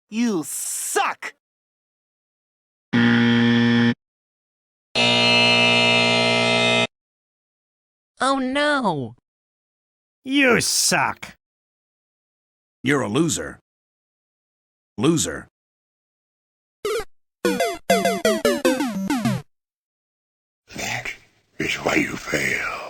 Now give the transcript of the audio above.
You suck! Oh no! You suck! You're a loser. Loser. That is why you fail.